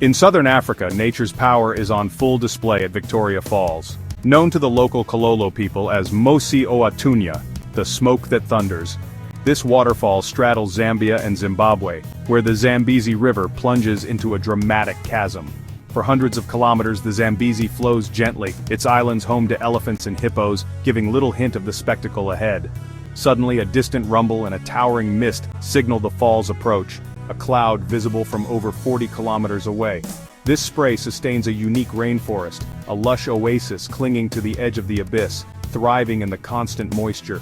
In southern Africa, nature's power is on full display at Victoria Falls. Known to the local Kololo people as Mosi Oatunya, the smoke that thunders. This waterfall straddles Zambia and Zimbabwe, where the Zambezi River plunges into a dramatic chasm. For hundreds of kilometers the Zambezi flows gently, its islands home to elephants and hippos, giving little hint of the spectacle ahead. Suddenly a distant rumble and a towering mist signal the fall's approach, a cloud visible from over 40 kilometers away. This spray sustains a unique rainforest, a lush oasis clinging to the edge of the abyss, thriving in the constant moisture.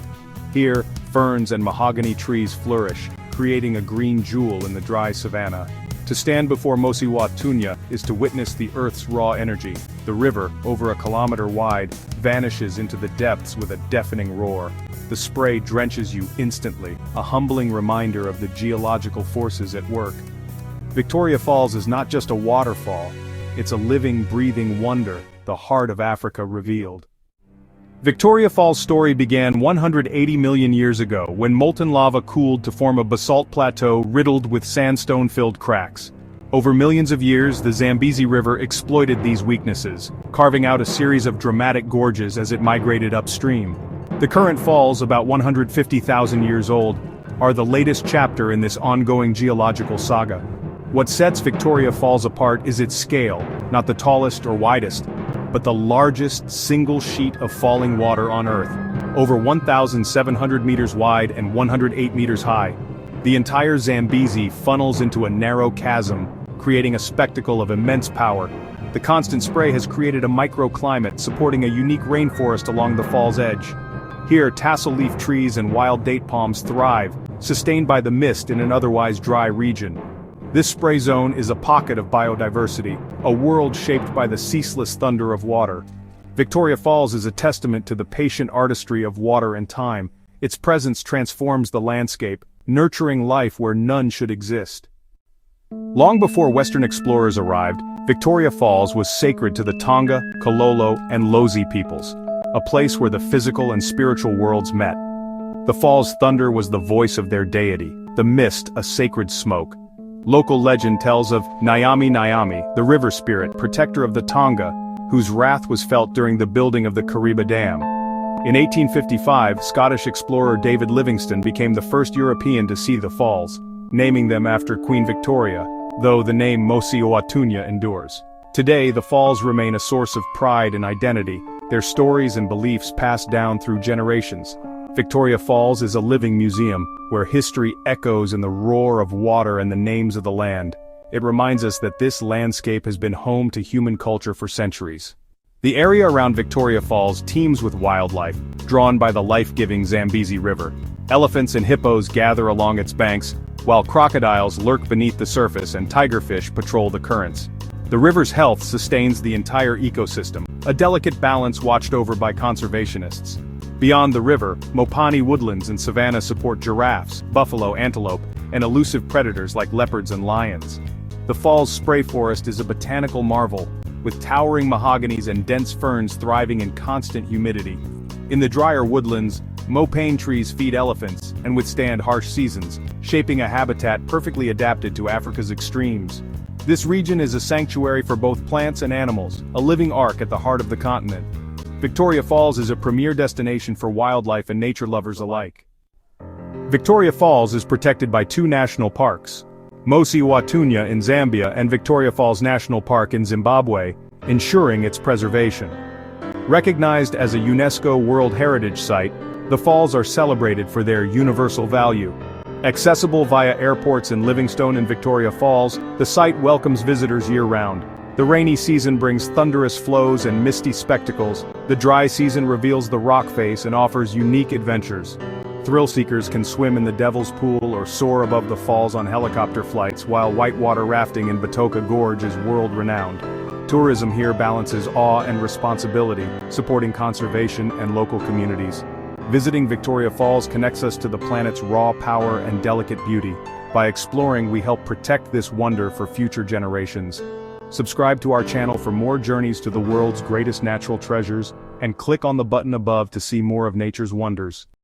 Here, ferns and mahogany trees flourish, creating a green jewel in the dry savanna. To stand before Mosi Oatunya is to witness the Earth's raw energy. The river, over a kilometer wide, vanishes into the depths with a deafening roar. The spray drenches you instantly, a humbling reminder of the geological forces at work. Victoria Falls is not just a waterfall, it's a living, breathing wonder, the heart of Africa revealed. Victoria Falls' story began 180 million years ago when molten lava cooled to form a basalt plateau riddled with sandstone-filled cracks. Over millions of years, the Zambezi River exploited these weaknesses, carving out a series of dramatic gorges as it migrated upstream. The current falls, about 150,000 years old, are the latest chapter in this ongoing geological saga. What sets Victoria Falls apart is its scale, not the tallest or widest, but the largest single sheet of falling water on Earth, over 1,700 meters wide and 108 meters high. The entire Zambezi funnels into a narrow chasm, creating a spectacle of immense power. The constant spray has created a microclimate supporting a unique rainforest along the fall's edge. Here, tassel leaf trees and wild date palms thrive, sustained by the mist in an otherwise dry region. This spray zone is a pocket of biodiversity, a world shaped by the ceaseless thunder of water. Victoria Falls is a testament to the patient artistry of water and time. Its presence transforms the landscape, nurturing life where none should exist. Long before Western explorers arrived, Victoria Falls was sacred to the Tonga, Kololo, and Lozi peoples, a place where the physical and spiritual worlds met. The fall's thunder was the voice of their deity, the mist a sacred smoke. Local legend tells of Nyami Nyami, the river spirit, protector of the Tonga, whose wrath was felt during the building of the Kariba Dam. In 1855, Scottish explorer David Livingstone became the first European to see the falls, naming them after Queen Victoria, though the name Mosi Oatunya endures. Today, the falls remain a source of pride and identity, their stories and beliefs passed down through generations. Victoria Falls is a living museum, where history echoes in the roar of water and the names of the land. It reminds us that this landscape has been home to human culture for centuries. The area around Victoria Falls teems with wildlife, drawn by the life-giving Zambezi River. Elephants and hippos gather along its banks, while crocodiles lurk beneath the surface and tigerfish patrol the currents. The river's health sustains the entire ecosystem, a delicate balance watched over by conservationists. Beyond the river, Mopani woodlands and savanna support giraffes, buffalo, antelope, and elusive predators like leopards and lions. The fall's spray forest is a botanical marvel, with towering mahoganies and dense ferns thriving in constant humidity. In the drier woodlands, mopane trees feed elephants and withstand harsh seasons, shaping a habitat perfectly adapted to Africa's extremes. This region is a sanctuary for both plants and animals, a living ark at the heart of the continent. Victoria Falls is a premier destination for wildlife and nature lovers alike. Victoria Falls is protected by two national parks, Mosi Oatunya in Zambia and Victoria Falls National Park in Zimbabwe, ensuring its preservation. Recognized as a UNESCO World Heritage Site, the falls are celebrated for their universal value. Accessible via airports in Livingstone and Victoria Falls, the site welcomes visitors year-round. The rainy season brings thunderous flows and misty spectacles. The dry season reveals the rock face and offers unique adventures. Thrill-seekers can swim in the Devil's Pool or soar above the falls on helicopter flights, while whitewater rafting in Batoka Gorge is world-renowned. Tourism here balances awe and responsibility, supporting conservation and local communities. Visiting Victoria Falls connects us to the planet's raw power and delicate beauty. By exploring, we help protect this wonder for future generations. Subscribe to our channel for more journeys to the world's greatest natural treasures, and click on the button above to see more of nature's wonders.